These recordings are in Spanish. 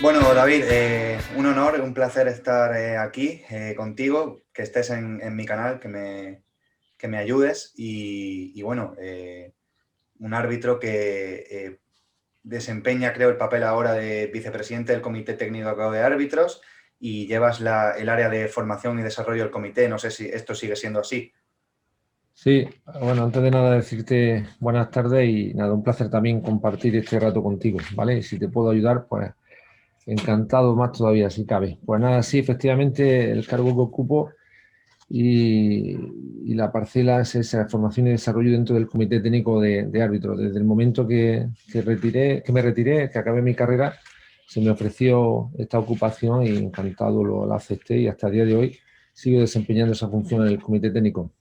Bueno, David, un honor, un placer estar aquí contigo, que estés en mi canal, que me ayudes y bueno, un árbitro que desempeña, creo, el papel ahora de vicepresidente del Comité Técnico de Árbitros y llevas el área de formación y desarrollo del comité. No sé si esto sigue siendo así. Sí, bueno, antes de nada decirte buenas tardes y nada, un placer también compartir este rato contigo, ¿vale? Si te puedo ayudar, pues encantado más todavía, si cabe. Pues nada, sí, efectivamente, el cargo que ocupo y, y la parcela es esa, formación y desarrollo dentro del Comité Técnico de Árbitros. Desde el momento que me retiré, que acabé mi carrera, se me ofreció esta ocupación y encantado la acepté y hasta el día de hoy sigo desempeñando esa función en el Comité Técnico.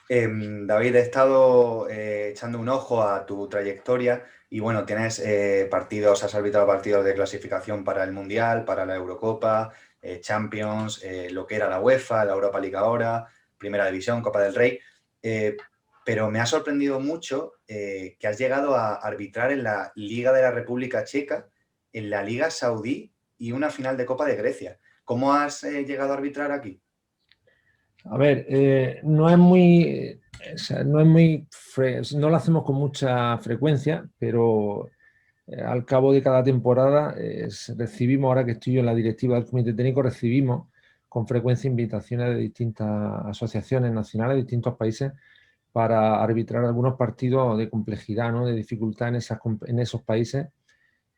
David, he estado echando un ojo a tu trayectoria y bueno, tienes partidos, has arbitrado partidos de clasificación para el Mundial, para la Eurocopa, Champions, lo que era la UEFA, la Europa League ahora, Primera División, Copa del Rey. Eh, pero me ha sorprendido mucho que has llegado a arbitrar en la Liga de la República Checa, en la Liga Saudí y una final de Copa de Grecia. ¿Cómo has llegado a arbitrar aquí? A ver, no es muy, o sea, no es muy, no lo hacemos con mucha frecuencia, pero al cabo de cada temporada recibimos, ahora que estoy yo en la directiva del Comité Técnico, recibimos con frecuencia invitaciones de distintas asociaciones nacionales de distintos países para arbitrar algunos partidos de complejidad, ¿no? De dificultad en esos países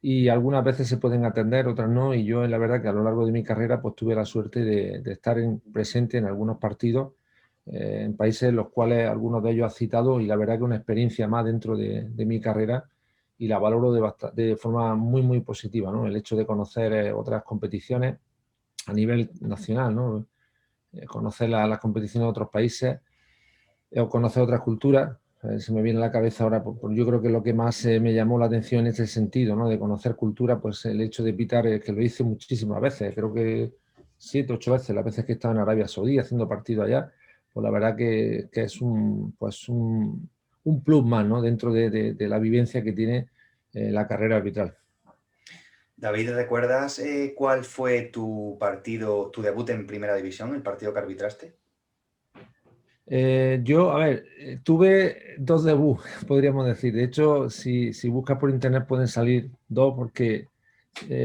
y algunas veces se pueden atender, otras no, y yo la verdad que a lo largo de mi carrera pues tuve la suerte de estar presente en algunos partidos en países en los cuales algunos de ellos has citado y la verdad que una experiencia más dentro de mi carrera y la valoro de forma muy, muy positiva, ¿no? El hecho de conocer otras competiciones a nivel nacional, ¿no? Conocer las competiciones de otros países o conocer otras culturas. Se me viene a la cabeza ahora, yo creo que lo que más me llamó la atención en ese sentido, ¿no? De conocer cultura, pues el hecho de pitar, que lo hice muchísimas veces, creo que 7, 8 veces, las veces que estaba en Arabia Saudí haciendo partido allá, pues la verdad que es un plus más, ¿no? Dentro de la vivencia que tiene la carrera arbitral. David, ¿recuerdas cuál fue tu partido, tu debut en Primera División, el partido que arbitraste? Yo, a ver, tuve dos debuts, podríamos decir. De hecho, si buscas por internet pueden salir dos, porque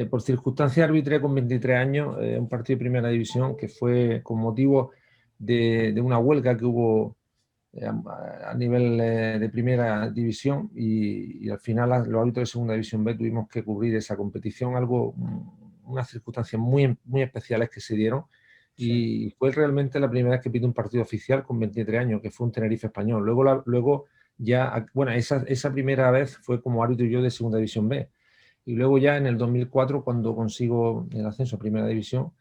por circunstancias arbitré con 23 años un partido de primera división que fue con motivo de una huelga que hubo a nivel de primera división y al final los árbitros de segunda división B tuvimos que cubrir esa competición, unas circunstancias muy, muy especiales que se dieron Sí. y fue realmente la primera vez que pido un partido oficial con 23 años, que fue un Tenerife Español. Luego ya, bueno, esa primera vez fue como árbitro yo de segunda división B. Y luego ya en el 2004, cuando consigo el ascenso a Primera División,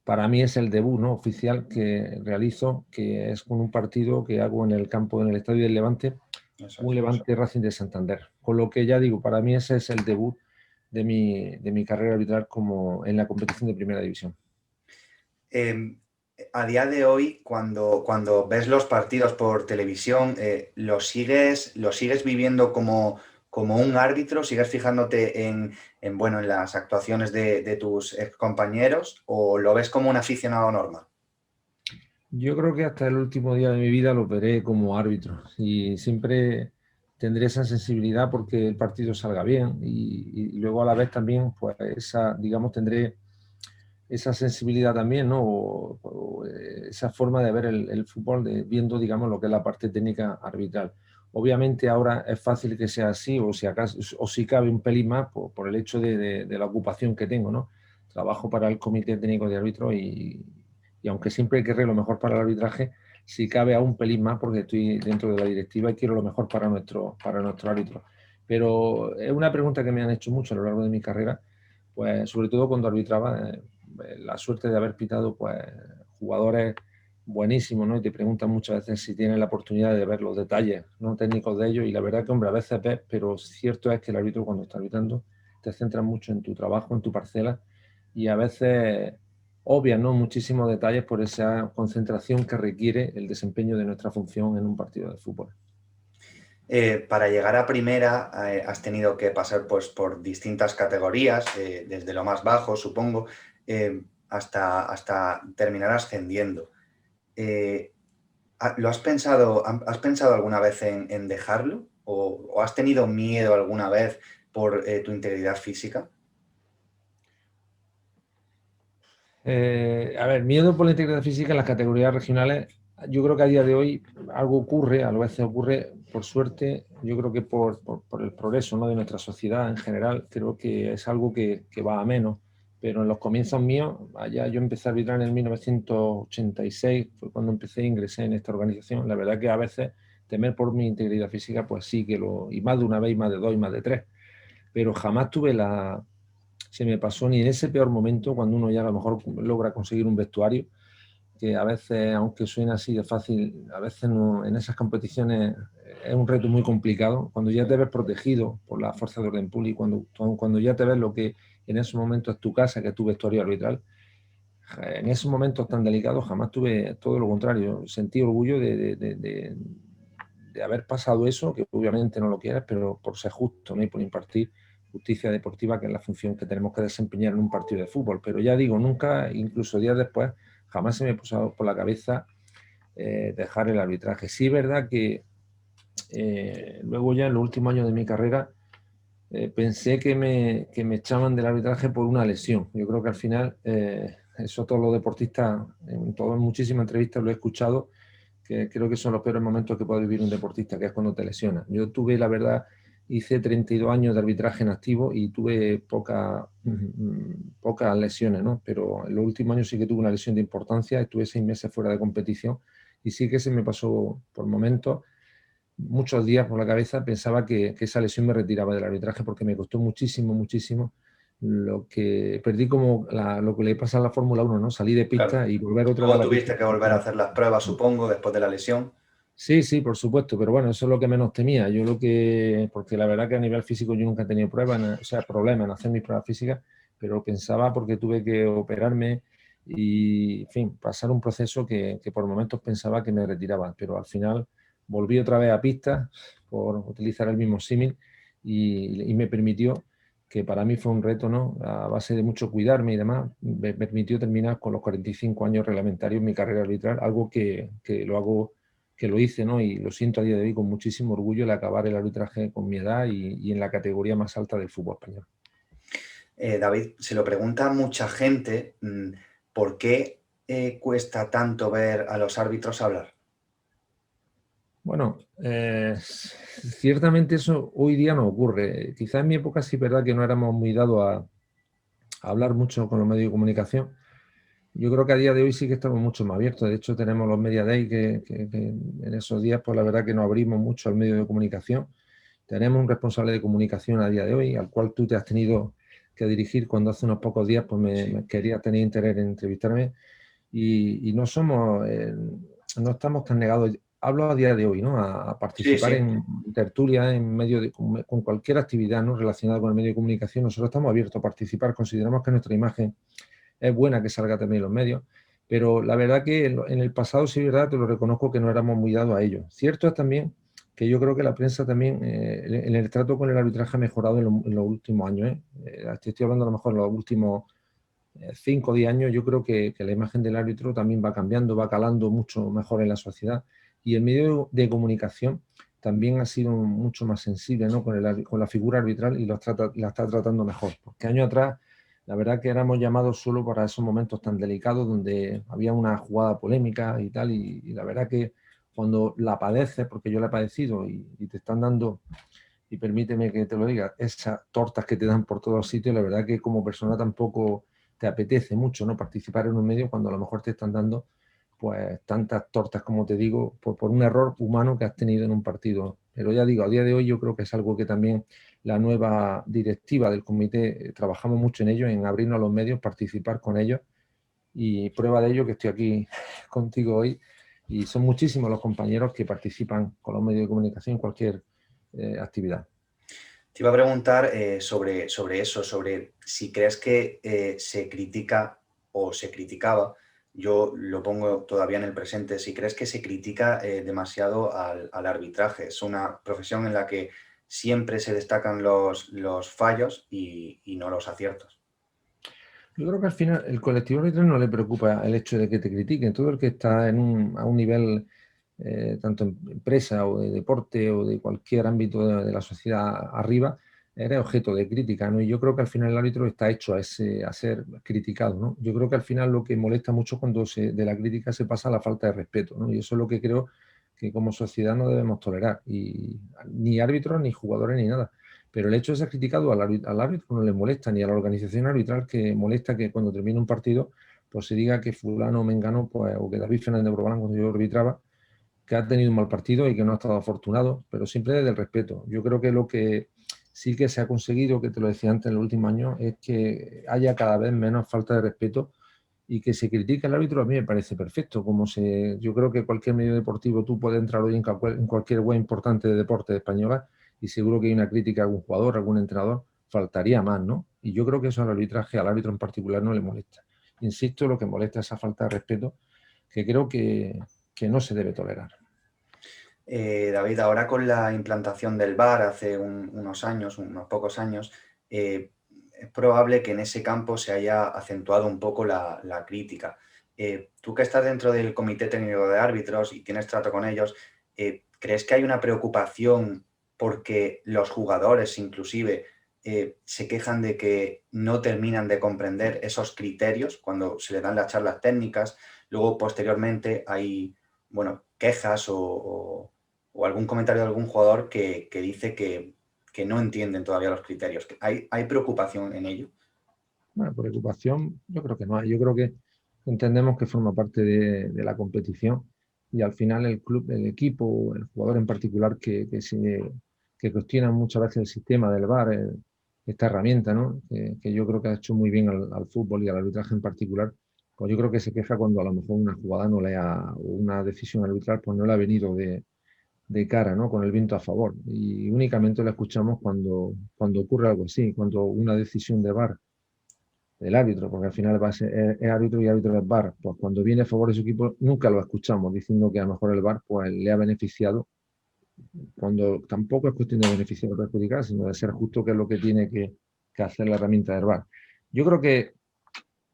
para mí es el debut, ¿no? Oficial que realizo, que es con un partido que hago en el campo, en el Estadio del Levante, Eso un es. Levante Racing de Santander. Con lo que ya digo, para mí ese es el debut de mi carrera arbitral como en la competición de Primera División. Eh, a día de hoy, cuando ves los partidos por televisión, lo sigues viviendo como un árbitro? ¿Sigues fijándote bueno, en las actuaciones de tus compañeros o lo ves como un aficionado normal? Yo creo que hasta el último día de mi vida lo veré como árbitro y siempre tendré esa sensibilidad porque el partido salga bien y luego a la vez también, pues esa, digamos, tendré esa sensibilidad también, ¿no? Esa forma de ver el fútbol, viendo, digamos, lo que es la parte técnica arbitral. Obviamente ahora es fácil que sea así, o si acaso, o si cabe un pelín más, por el hecho de la ocupación que tengo, ¿no? Trabajo para el Comité Técnico de Árbitros y aunque siempre querré lo mejor para el arbitraje, si cabe aún un pelín más porque estoy dentro de la directiva y quiero lo mejor para nuestro árbitro. Pero es una pregunta que me han hecho mucho a lo largo de mi carrera, pues sobre todo cuando arbitraba, la suerte de haber pitado pues jugadores buenísimos, ¿no? Y te preguntan muchas veces si tienes la oportunidad de ver los detalles no técnicos de ellos y la verdad que, hombre, a veces ves, pero cierto es que el árbitro cuando está arbitrando te centra mucho en tu trabajo, en tu parcela y a veces obvias, ¿no? Muchísimos detalles por esa concentración que requiere el desempeño de nuestra función en un partido de fútbol. Para llegar a primera has tenido que pasar pues, por distintas categorías, desde lo más bajo, supongo, hasta terminar ascendiendo. Eh, ¿Lo has pensado alguna vez en dejarlo? ¿O has tenido miedo alguna vez por tu integridad física? A ver, miedo por la integridad física en las categorías regionales. Yo creo que a día de hoy algo ocurre, a veces ocurre, por suerte, yo creo que por el progreso, ¿no?, de nuestra sociedad en general, creo que es algo que va a menos. Pero en los comienzos míos, allá yo empecé a arbitrar en el 1986, fue cuando empecé, ingresé en esta organización. La verdad que a veces temer por mi integridad física, pues sí que y más de una vez, y más de dos, y más de tres, pero jamás tuve se me pasó ni en ese peor momento, cuando uno ya a lo mejor logra conseguir un vestuario, que a veces, aunque suena así de fácil, a veces no, en esas competiciones es un reto muy complicado. Cuando ya te ves protegido por la fuerza de orden público, cuando ya te ves lo que en ese momento es tu casa, que es tu vestuario arbitral, en esos momentos tan delicados jamás tuve, todo lo contrario, sentí orgullo de haber pasado eso, que obviamente no lo quieres, pero por ser justo, ¿no?, y por impartir justicia deportiva, que es la función que tenemos que desempeñar en un partido de fútbol. Pero ya digo, nunca, incluso días después, jamás se me puso por la cabeza dejar el arbitraje. Sí es verdad que luego ya en los últimos años de mi carrera pensé que me echaban del arbitraje por una lesión. Yo creo que al final, eso todos los deportistas, en muchísimas entrevistas lo he escuchado, que creo que son los peores momentos que puede vivir un deportista, que es cuando te lesionas. Yo tuve, la verdad, hice 32 años de arbitraje en activo y tuve pocas lesiones, ¿no? Pero en los últimos años sí que tuve una lesión de importancia, estuve 6 meses fuera de competición y sí que se me pasó por momentos, muchos días por la cabeza, pensaba que esa lesión me retiraba del arbitraje, porque me costó muchísimo, muchísimo. Lo que perdí, como lo que le pasa a la Fórmula 1, ¿no? Salí de Claro. pista y volver otra vez a Luego la pista. tuviste que volver a hacer las pruebas, supongo, después de la lesión. Sí, sí, por supuesto, pero bueno, eso es lo que menos temía. Porque la verdad que a nivel físico yo nunca he tenido o sea, problemas en hacer mis pruebas físicas, pero pensaba, porque tuve que operarme y, en fin, pasar un proceso que por momentos pensaba que me retiraba, pero al final volví otra vez a pista, por utilizar el mismo símil, y me permitió, que para mí fue un reto, ¿no?, a base de mucho cuidarme y demás, me permitió terminar con los 45 años reglamentarios mi carrera arbitral, algo que lo hice, ¿no?, y lo siento a día de hoy con muchísimo orgullo, el acabar el arbitraje con mi edad y en la categoría más alta del fútbol español. David, se lo pregunta a mucha gente, ¿por qué cuesta tanto ver a los árbitros hablar? Bueno, ciertamente eso hoy día no ocurre. Quizás en mi época sí es verdad que no éramos muy dados a hablar mucho con los medios de comunicación. Yo creo que a día de hoy sí que estamos mucho más abiertos. De hecho, tenemos los Media Day, que en esos días, pues la verdad que nos abrimos mucho al medio de comunicación. Tenemos un responsable de comunicación a día de hoy, al cual tú te has tenido que dirigir cuando hace unos pocos días pues me quería tener interés en entrevistarme, y no no estamos tan negados. Hablo a día de hoy, ¿no?, a Sí, participar sí. en tertulias, con cualquier actividad, ¿no?, relacionada con el medio de comunicación. Nosotros estamos abiertos a participar, consideramos que nuestra imagen es buena, que salga también en los medios, pero la verdad que en el pasado, sí es verdad, te lo reconozco, que no éramos muy dados a ello. Cierto es también que yo creo que la prensa también, en el trato con el arbitraje, ha mejorado en los últimos años, ¿eh? Estoy hablando a lo mejor en los últimos 5 o 10 años. Yo creo que la imagen del árbitro también va cambiando, va calando mucho mejor en la sociedad, y el medio de comunicación también ha sido mucho más sensible, ¿no?, con la figura arbitral, y la está tratando mejor. Porque años atrás, la verdad que éramos llamados solo para esos momentos tan delicados donde había una jugada polémica y tal, y la verdad que cuando la padeces, porque yo la he padecido, y te están dando, y permíteme que te lo diga, esas tortas que te dan por todos sitios, la verdad que como persona tampoco te apetece mucho, ¿no?, participar en un medio cuando a lo mejor te están dando pues tantas tortas, como te digo, por un error humano que has tenido en un partido. Pero ya digo, a día de hoy yo creo que es algo que también la nueva directiva del comité, trabajamos mucho en ello, en abrirnos a los medios, participar con ellos, y prueba de ello que estoy aquí contigo hoy, y son muchísimos los compañeros que participan con los medios de comunicación en cualquier actividad. Te iba a preguntar sobre eso, sobre si crees que se critica o se criticaba yo lo pongo todavía en el presente, si crees que se critica demasiado al arbitraje. Es una profesión en la que siempre se destacan los fallos y no los aciertos. Yo creo que al final el colectivo arbitral no le preocupa el hecho de que te critiquen. Todo el que está a un nivel, tanto en empresa o de deporte o de cualquier ámbito de la sociedad arriba, eres objeto de crítica, ¿no? Y yo creo que al final el árbitro está hecho a ser criticado, ¿no? Yo creo que al final lo que molesta mucho cuando de la crítica se pasa a la falta de respeto, ¿no? Y eso es lo que creo que como sociedad no debemos tolerar. Y ni árbitros, ni jugadores, ni nada. Pero el hecho de ser criticado al árbitro no le molesta, ni a la organización arbitral, que molesta que cuando termine un partido pues se diga que fulano o mengano, pues, o que David Fernández Borbalán, cuando yo arbitraba, que ha tenido un mal partido y que no ha estado afortunado, pero siempre desde el respeto. Yo creo que lo que sí que se ha conseguido, que te lo decía antes en los últimos años, es que haya cada vez menos falta de respeto y que se critique al árbitro. A mí me parece perfecto. Yo creo que cualquier medio deportivo, tú puedes entrar hoy en cualquier web importante de deporte española y seguro que hay una crítica a algún jugador, a algún entrenador, faltaría más, ¿no? Y yo creo que eso al arbitraje, al árbitro en particular, no le molesta. Insisto, lo que molesta es esa falta de respeto que creo que no se debe tolerar. David, ahora con la implantación del VAR hace unos años, unos pocos años, es probable que en ese campo se haya acentuado un poco la crítica. Tú que estás dentro del Comité Técnico de Árbitros y tienes trato con ellos, ¿crees que hay una preocupación porque los jugadores inclusive se quejan de que no terminan de comprender esos criterios cuando se le dan las charlas técnicas? Luego, posteriormente, hay, bueno, quejas o algún comentario de algún jugador que dice que no entienden todavía los criterios. ¿Hay preocupación en ello? Bueno, preocupación, yo creo que no hay. Yo creo que entendemos que forma parte de la competición y al final el club, el equipo, el jugador en particular que cuestiona muchas veces el sistema del VAR, esta herramienta, ¿no? Que yo creo que ha hecho muy bien al fútbol y al arbitraje en particular, pues yo creo que se queja cuando a lo mejor una jugada no le ha, o una decisión arbitral pues no le ha venido de cara, ¿no? Con el viento a favor. Y únicamente lo escuchamos cuando ocurre algo así, cuando una decisión de VAR del árbitro, porque al final es árbitro y árbitro es VAR. Pues cuando viene a favor de su equipo, nunca lo escuchamos diciendo que a lo mejor el VAR pues, le ha beneficiado, cuando tampoco es cuestión de beneficiar o perjudicar, sino de ser justo, que es lo que tiene que hacer la herramienta del VAR. Yo creo que,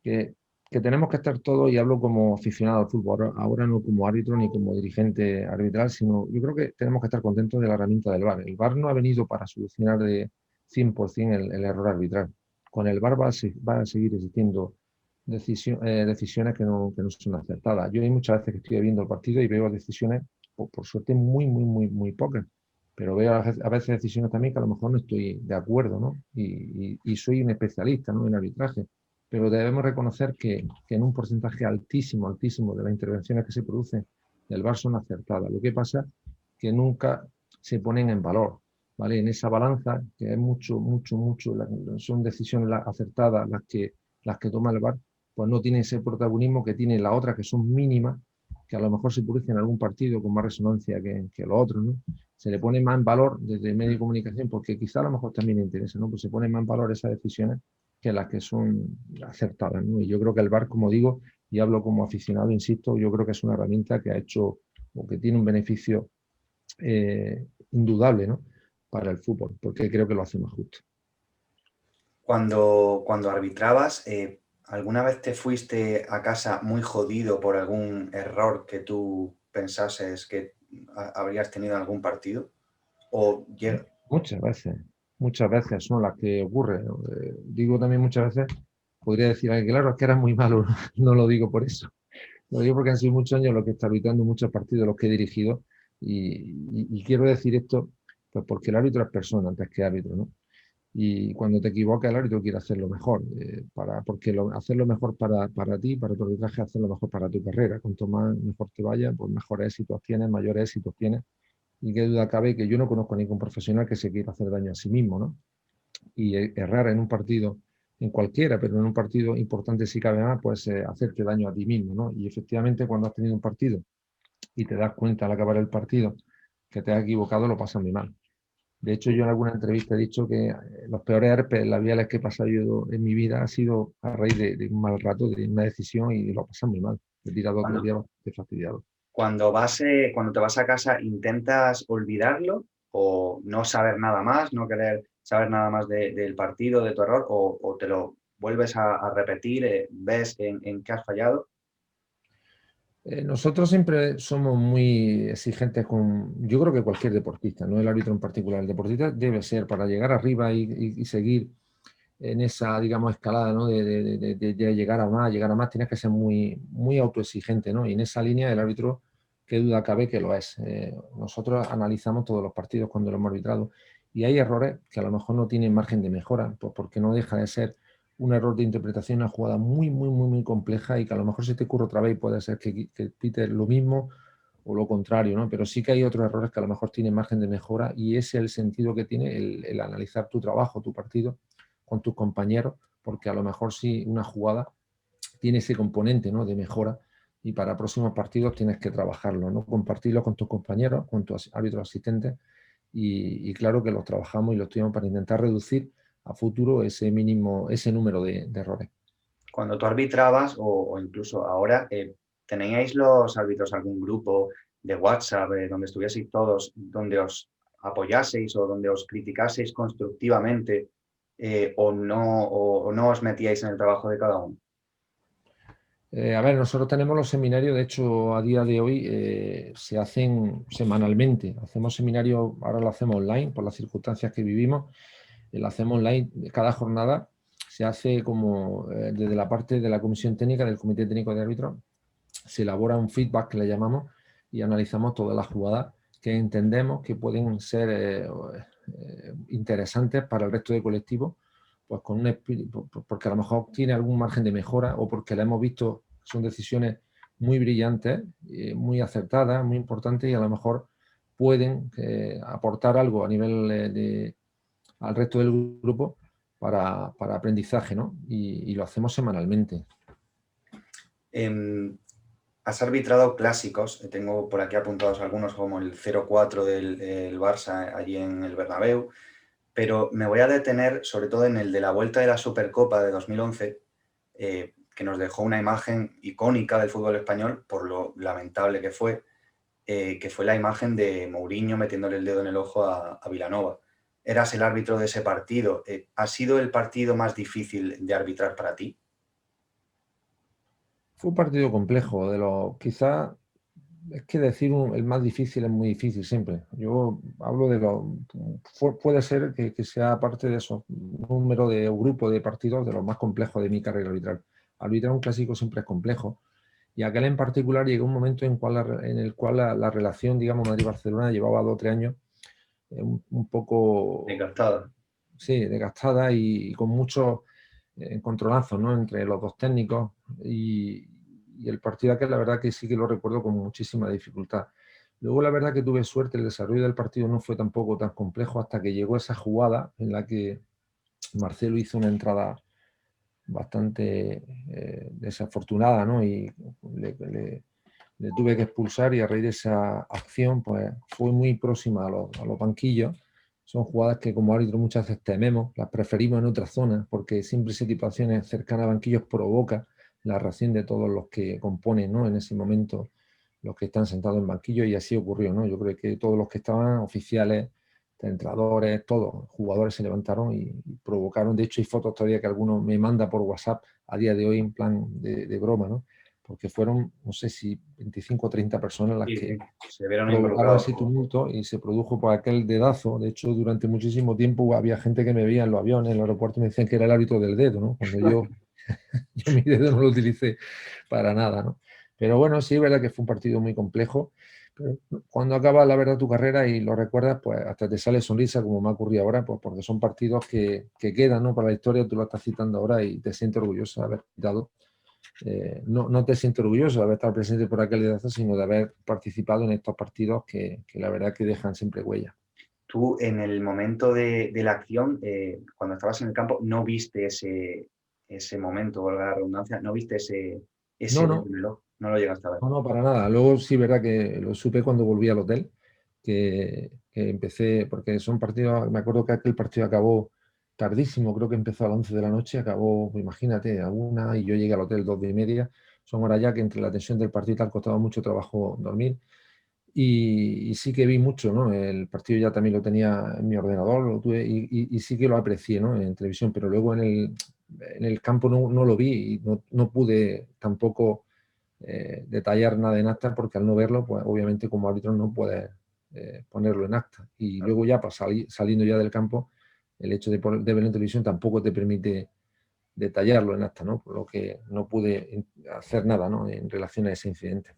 que tenemos que estar todos, y hablo como aficionado al fútbol, ahora no como árbitro ni como dirigente arbitral, sino yo creo que tenemos que estar contentos de la herramienta del VAR. El VAR no ha venido para solucionar de 100% el error arbitral. Con el VAR va a seguir existiendo decisiones que no son acertadas. Yo hay muchas veces que estoy viendo el partido y veo decisiones, por suerte, muy pocas. Pero veo a veces decisiones también que a lo mejor no estoy de acuerdo, ¿no? Y soy un especialista, ¿no?, en arbitraje, pero debemos reconocer que en un porcentaje altísimo de las intervenciones que se producen del VAR son acertadas. Lo que pasa es que nunca se ponen en valor, ¿vale? En esa balanza, que es son decisiones acertadas las que toma el VAR, pues no tiene ese protagonismo que tiene la otra, que son mínimas, que a lo mejor se produce en algún partido con más resonancia que los otros, ¿no? Se le pone más en valor desde el medio de comunicación, porque quizá a lo mejor también interesa, ¿no? Pues se pone más en valor esas decisiones que las que son acertadas, ¿no? Y yo creo que el VAR, como digo, y hablo como aficionado, insisto, yo creo que es una herramienta que ha hecho o que tiene un beneficio indudable, ¿no?, para el fútbol, porque creo que lo hace más justo. Cuando arbitrabas, ¿alguna vez te fuiste a casa muy jodido por algún error que tú pensases que habrías tenido en algún partido? ¿O Muchas veces son las que ocurren, ¿no? Digo también muchas veces, podría decir, que claro, es que eras muy malo, no lo digo por eso. Lo digo porque han sido muchos años los que he estado arbitrando, muchos partidos los que he dirigido, y quiero decir esto pues porque el árbitro es persona antes que árbitro, ¿no? Y cuando te equivocas, el árbitro quiere hacerlo mejor, porque hacerlo mejor para ti, para tu arbitraje, hacerlo mejor para tu carrera. Cuanto más mejor te vaya, pues mejores éxitos tienes, mayores éxitos tienes. Y qué duda cabe que yo no conozco a ningún profesional que se quiera hacer daño a sí mismo, ¿no? Y errar en un partido, en cualquiera, pero en un partido importante, si cabe más, pues hacerte daño a ti mismo, ¿no? Y efectivamente, cuando has tenido un partido y te das cuenta al acabar el partido que te has equivocado, lo pasas muy mal. De hecho, yo en alguna entrevista he dicho que los peores herpes labiales que he pasado yo en mi vida ha sido a raíz de un mal rato, de una decisión, y lo pasas muy mal. he tirado otro Cuando, día bastante fastidiado. cuando te vas a casa, ¿intentas olvidarlo o no saber nada más, no querer saber nada más del partido, de tu error, o te lo vuelves a repetir, ves en qué has fallado? Nosotros siempre somos muy exigentes con, yo creo que cualquier deportista, no el árbitro en particular, el deportista debe ser para llegar arriba y seguir en esa, digamos, escalada, ¿no? De llegar a más, tienes que ser muy, muy autoexigente, ¿no? Y en esa línea el árbitro, qué duda cabe que lo es. Nosotros analizamos todos los partidos cuando lo hemos arbitrado y hay errores que a lo mejor no tienen margen de mejora, pues porque no deja de ser un error de interpretación, una jugada muy, muy, muy, muy compleja y que a lo mejor se te ocurre otra vez y puede ser que pites lo mismo o lo contrario, ¿no? Pero sí que hay otros errores que a lo mejor tienen margen de mejora y ese es el sentido que tiene el analizar tu trabajo, tu partido con tus compañeros, porque a lo mejor sí una jugada tiene ese componente, ¿no? De mejora y para próximos partidos tienes que trabajarlo, ¿no? Compartirlo con tus compañeros, con tus árbitros asistentes y claro que los trabajamos y los estudiamos para intentar reducir a futuro ese mínimo, ese número de errores. Cuando tú arbitrabas o incluso ahora, ¿teníais los árbitros algún grupo de WhatsApp donde estuvieseis todos, donde os apoyaseis o donde os criticaseis constructivamente o no os metíais en el trabajo de cada uno? A ver, nosotros tenemos los seminarios, de hecho, a día de hoy se hacen semanalmente. Hacemos seminarios, ahora lo hacemos online por las circunstancias que vivimos. Lo hacemos online cada jornada. Se hace como desde la parte de la comisión técnica, del comité técnico de árbitros, se elabora un feedback que le llamamos y analizamos todas las jugadas que entendemos que pueden ser interesantes para el resto del colectivo, pues con un espíritu, porque a lo mejor tiene algún margen de mejora o porque la hemos visto, son decisiones muy brillantes, muy acertadas, muy importantes y a lo mejor pueden aportar algo a nivel al resto del grupo para aprendizaje, ¿no? Y lo hacemos semanalmente. Has arbitrado clásicos, tengo por aquí apuntados algunos como el 0-4 del Barça allí en el Bernabéu, pero me voy a detener sobre todo en el de la vuelta de la Supercopa de 2011, que nos dejó una imagen icónica del fútbol español por lo lamentable que fue la imagen de Mourinho metiéndole el dedo en el ojo a Vilanova. Eras el árbitro de ese partido. ¿Ha sido el partido más difícil de arbitrar para ti? Fue un partido complejo, quizá es que decir el más difícil es muy difícil siempre. Yo hablo puede ser que sea parte de esos número de o grupo de partidos de los más complejos de mi carrera arbitral. Arbitrar un clásico siempre es complejo y aquel en particular llegó un momento en el cual la relación, digamos, Madrid-Barcelona llevaba 2 o 3 años un poco, Encantada. sí, desgastada y con muchos encontronazos, ¿no? Entre los dos técnicos y el partido aquel, la verdad que sí que lo recuerdo con muchísima dificultad. Luego, la verdad que tuve suerte, el desarrollo del partido no fue tampoco tan complejo hasta que llegó esa jugada en la que Marcelo hizo una entrada bastante desafortunada, ¿no? Y le tuve que expulsar y a raíz de esa acción, pues fue muy próxima a los banquillos. Son jugadas que como árbitro muchas veces tememos, las preferimos en otras zonas, porque siempre ese tipo de acciones cercanas a banquillos provoca la reacción de todos los que componen, ¿no? En ese momento, los que están sentados en banquillo, y así ocurrió, ¿no? Yo creo que todos los que estaban, oficiales, entrenadores, todos, jugadores se levantaron y provocaron. De hecho, hay fotos todavía que alguno me manda por WhatsApp a día de hoy en plan de broma, ¿no? Porque fueron, no sé si 25 o 30 personas las Sí, sí, que se vieron provocaron involucrados. ese tumulto y se produjo por aquel dedazo. De hecho, durante muchísimo tiempo había gente que me veía en los aviones, en el aeropuerto, y me decían que era el árbitro del dedo, ¿no? Cuando yo mi dedo no lo utilicé para nada, ¿no? Pero bueno, sí es verdad que fue un partido muy complejo. Pero cuando acaba la verdad tu carrera y lo recuerdas, pues hasta te sale sonrisa, como me ha ocurrido ahora, pues porque son partidos que quedan, ¿no? Para la historia, tú lo estás citando ahora y te sientes orgulloso de haber quitado no te siento orgulloso de haber estado presente por aquel liderazgo, sino de haber participado en estos partidos que la verdad que dejan siempre huella. Tú en el momento de la acción, cuando estabas en el campo, no viste ese momento, valga la redundancia, no viste ese No, dedo no, en el ojo, no lo llegaste a ver. no, no, para nada. Luego sí, verdad que lo supe cuando volví al hotel, que empecé, porque son partidos, me acuerdo que aquel partido acabó tardísimo, creo que empezó a las 11 de la noche, acabó, pues, imagínate, a 1 y yo llegué al hotel 2:30, son horas ya que entre la tensión del partido te ha costado mucho trabajo dormir. Y sí que vi mucho, ¿no? El partido ya también lo tenía en mi ordenador, lo tuve, y sí que lo aprecié, ¿no? En televisión, pero luego en el campo no lo vi y no pude tampoco detallar nada en acta, porque al no verlo, pues obviamente como árbitro no puedes ponerlo en acta. Y luego ya para saliendo ya del campo, el hecho de verlo en televisión tampoco te permite detallarlo en acta, ¿no? Por lo que no pude hacer nada, ¿no? En relación a ese incidente.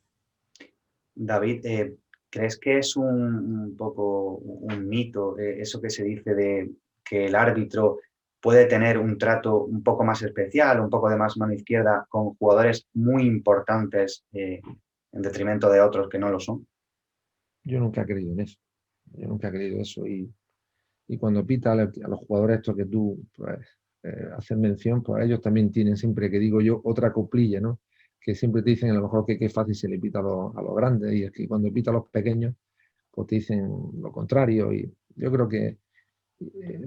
David, ¿crees que es un poco un mito eso que se dice de que el árbitro puede tener un trato un poco más especial, un poco de más mano izquierda con jugadores muy importantes en detrimento de otros que no lo son? Yo nunca he creído en eso. Yo nunca he creído eso. Y cuando pita a los jugadores estos que tú pues, haces mención, pues ellos también tienen siempre, que digo yo, otra coplilla, ¿no? Que siempre te dicen a lo mejor que qué fácil se le pita a los grandes, y es que cuando pita a los pequeños, pues te dicen lo contrario. Y yo creo que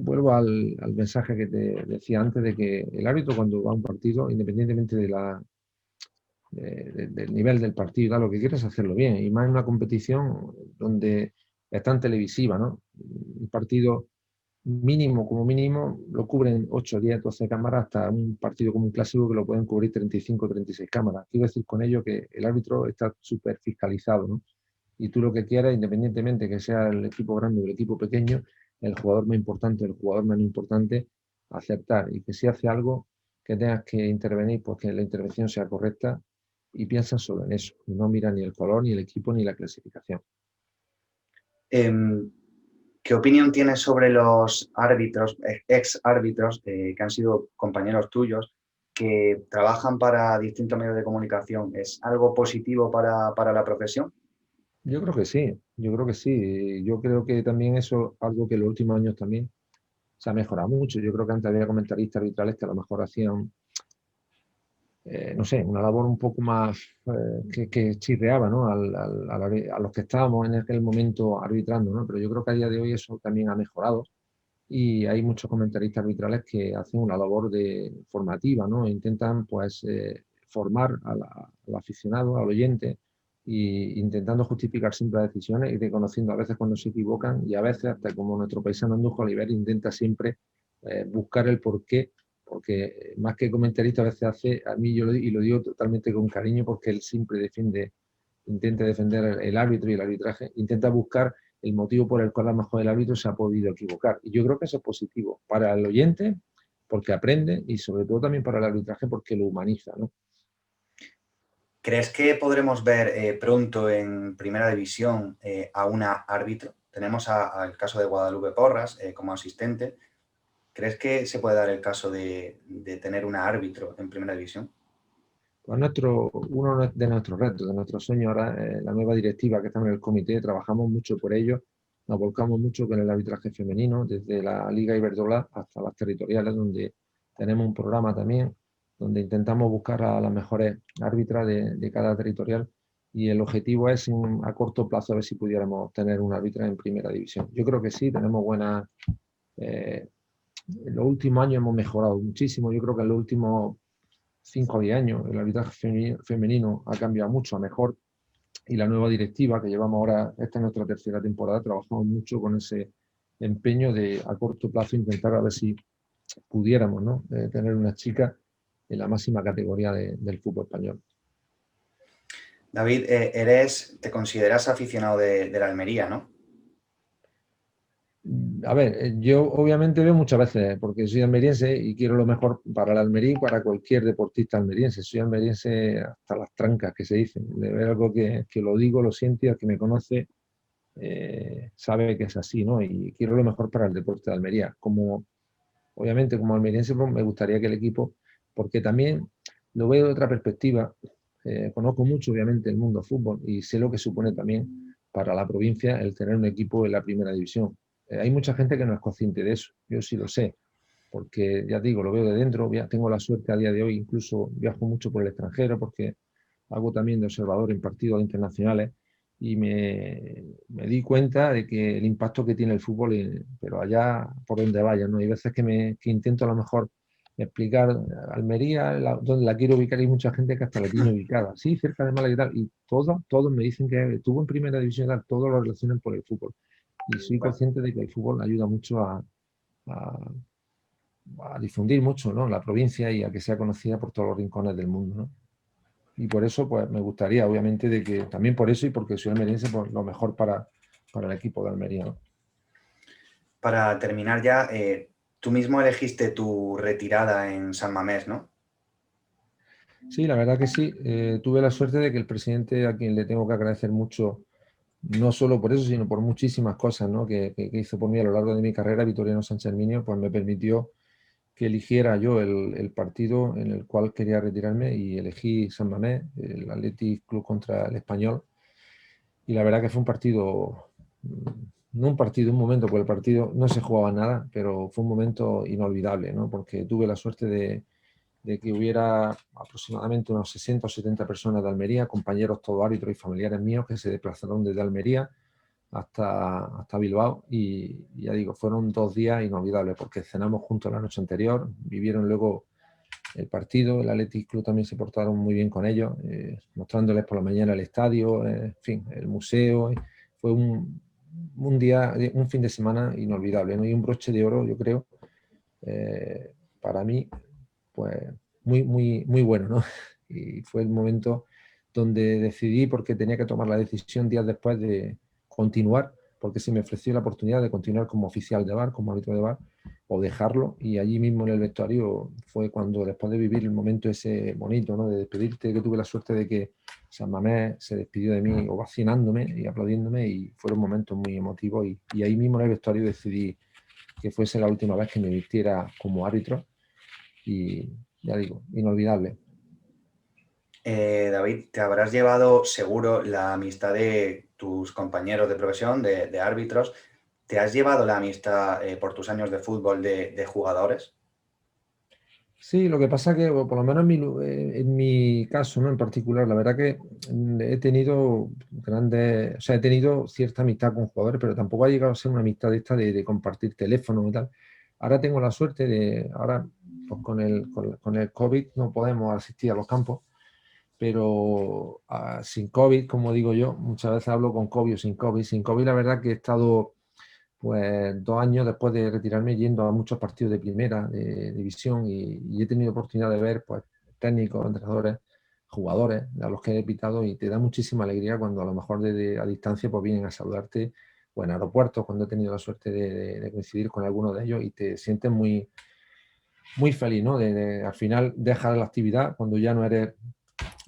vuelvo al mensaje que te decía antes, de que el árbitro cuando va a un partido, independientemente del nivel del partido, da lo que quieres hacerlo bien, y más en una competición donde es tan televisiva, ¿no? Un partido mínimo, como mínimo, lo cubren 8, 10, 12 cámaras, hasta un partido como un clásico que lo pueden cubrir 35, 36 cámaras. Quiero decir con ello que el árbitro está súper fiscalizado, ¿no? Y tú lo que quieras, independientemente que sea el equipo grande o el equipo pequeño, el jugador más importante, el jugador menos importante, aceptar. Y que si hace algo que tengas que intervenir, pues que la intervención sea correcta, y piensan solo en eso. No miran ni el color, ni el equipo, ni la clasificación. Em, ¿Qué opinión tienes sobre los árbitros, ex árbitros, que han sido compañeros tuyos, que trabajan para distintos medios de comunicación? ¿Es algo positivo para la profesión? Yo creo que sí, yo creo que sí. Yo creo que también eso es algo que en los últimos años también se ha mejorado mucho. Yo creo que antes había comentaristas arbitrales que a lo mejor hacían, no sé, una labor un poco más que chirreaba, ¿no? A los que estábamos en aquel momento arbitrando, ¿no? Pero yo creo que a día de hoy eso también ha mejorado, y hay muchos comentaristas arbitrales que hacen una labor formativa, ¿no? E intentan, pues, formar al aficionado, al oyente, y intentando justificar siempre las decisiones y reconociendo a veces cuando se equivocan, y a veces, hasta como nuestro paisano Andújar Oliver, intenta siempre buscar el porqué, porque más que comentarista a veces hace, a mí y lo digo totalmente con cariño, porque él siempre intenta defender el árbitro y el arbitraje, intenta buscar el motivo por el cual a lo mejor el árbitro se ha podido equivocar. Y yo creo que eso es positivo para el oyente, porque aprende, y sobre todo también para el arbitraje, porque lo humaniza, ¿no? ¿Crees que podremos ver pronto en Primera División a una árbitro? Tenemos al caso de Guadalupe Porras como asistente. ¿Crees que se puede dar el caso de tener una árbitro en Primera División? Pues uno de nuestros retos, de nuestros sueños ahora, la nueva directiva que estamos en el comité, trabajamos mucho por ello, nos volcamos mucho con el arbitraje femenino, desde la Liga Iberdrola hasta las territoriales, donde tenemos un programa también, donde intentamos buscar a las mejores árbitras de cada territorial, y el objetivo es a corto plazo a ver si pudiéramos tener una árbitra en primera división. Yo creo que sí, tenemos buenas. En los últimos años hemos mejorado muchísimo. Yo creo que en los últimos 5 o 10 años el arbitraje femenino ha cambiado mucho a mejor, y la nueva directiva que llevamos ahora, esta es nuestra tercera temporada, trabajamos mucho con ese empeño de a corto plazo intentar a ver si pudiéramos, ¿no? Tener una chica en la máxima categoría del fútbol español. David, te consideras aficionado de la Almería, ¿no? A ver, yo obviamente veo muchas veces, porque soy almeriense y quiero lo mejor para el Almería y para cualquier deportista almeriense. Soy almeriense hasta las trancas, que se dicen. De ver algo que lo digo, lo siento, y al que me conoce sabe que es así, ¿no? Y quiero lo mejor para el deporte de Almería. Obviamente, como almeriense, pues, me gustaría que el equipo, porque también lo veo de otra perspectiva. Conozco mucho, obviamente, el mundo del fútbol, y sé lo que supone también para la provincia el tener un equipo en la primera división. Hay mucha gente que no es consciente de eso. Yo sí lo sé, porque ya digo, lo veo de dentro. Tengo la suerte a día de hoy, incluso viajo mucho por el extranjero, porque hago también de observador en partidos internacionales, y me di cuenta de que el impacto que tiene el fútbol, pero allá por donde vaya, ¿no? Hay veces que intento a lo mejor explicar Almería, donde la quiero ubicar, hay mucha gente que hasta la tiene ubicada, sí, cerca de Málaga y tal, y todos me dicen que estuvo en primera división y tal, todos lo relacionan por el fútbol. Y soy Bueno, consciente de que el fútbol ayuda mucho a, a difundir mucho, ¿no?, la provincia y a que sea conocida por todos los rincones del mundo, ¿no? Y por eso, pues me gustaría, obviamente, de que también por eso y porque soy almeriense, pues lo mejor para el equipo de Almería, ¿no? para terminar ya, tú mismo elegiste tu retirada en San Mamés, ¿no? Sí, la verdad que sí. Tuve la suerte de que el presidente, a quien le tengo que agradecer mucho, no solo por eso, sino por muchísimas cosas, ¿no?, que hizo por mí a lo largo de mi carrera, Vitoriano Sánchez Minio, pues me permitió que eligiera yo el partido en el cual quería retirarme y elegí San Mamés, el Athletic Club contra el Español. Y la verdad que fue un partido, no un partido, un momento, porque el partido no se jugaba nada, pero fue un momento inolvidable, ¿no?, porque tuve la suerte de que hubiera aproximadamente unos 60 o 70 personas de Almería, compañeros todos árbitros y familiares míos que se desplazaron desde Almería hasta Bilbao y ya digo, fueron 2 días inolvidables porque cenamos juntos la noche anterior, vivieron luego el partido, el Athletic Club también se portaron muy bien con ellos, mostrándoles por la mañana el estadio, en fin, el museo. Fue un día, un fin de semana inolvidable, ¿no?, y un broche de oro, yo creo, para mí, pues muy, muy, muy bueno, ¿no? Y fue el momento donde decidí, porque tenía que tomar la decisión días después de continuar, porque se me ofreció la oportunidad de continuar como oficial de VAR, como árbitro de VAR, o dejarlo, y allí mismo en el vestuario fue cuando, después de vivir el momento ese bonito, ¿no?, de despedirte, que tuve la suerte de que San Mamés se despidió de mí ovacionándome y aplaudiéndome, y fueron momentos muy emotivos, y ahí mismo en el vestuario decidí que fuese la última vez que me vistiera como árbitro, y ya digo, inolvidable. David, te habrás llevado seguro la amistad de tus compañeros de profesión, de árbitros. ¿Te has llevado la amistad por tus años de fútbol de jugadores? Sí, lo que pasa que, o por lo menos en mi caso, ¿no?, en particular, la verdad que he tenido grandes, o sea, he tenido cierta amistad con jugadores, pero tampoco ha llegado a ser una amistad esta de compartir teléfono y tal. Ahora tengo la suerte ahora pues con el COVID no podemos asistir a los campos, pero sin COVID, como digo yo, muchas veces hablo con COVID o sin COVID. Sin COVID, la verdad que he estado pues 2 años después de retirarme yendo a muchos partidos de primera, de división, y he tenido oportunidad de ver pues técnicos, entrenadores, jugadores a los que he pitado, y te da muchísima alegría cuando a lo mejor a distancia pues vienen a saludarte, o en aeropuertos cuando he tenido la suerte de coincidir con alguno de ellos, y te sientes muy, muy feliz, ¿no? Al final dejas la actividad cuando ya no eres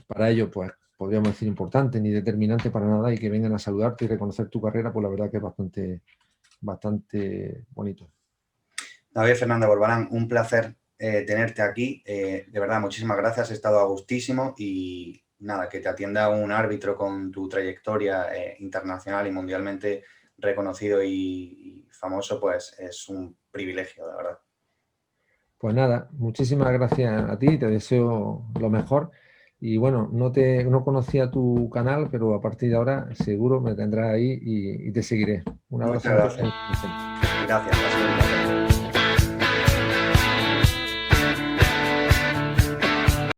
para ellos, pues podríamos decir importante ni determinante para nada, y que vengan a saludarte y reconocer tu carrera, pues la verdad que es bastante, bastante bonito. David Fernández Borbalán, un placer tenerte aquí. De verdad, muchísimas gracias. He estado a gustísimo y nada, que te atienda un árbitro con tu trayectoria internacional y mundialmente reconocido y famoso, pues es un privilegio, de verdad. Pues nada, muchísimas gracias a ti, te deseo lo mejor. Y bueno, no conocía tu canal, pero a partir de ahora seguro me tendrás ahí y te seguiré. Un abrazo Muchas muy gracias. fuerte. Gracias, ha sido un placer.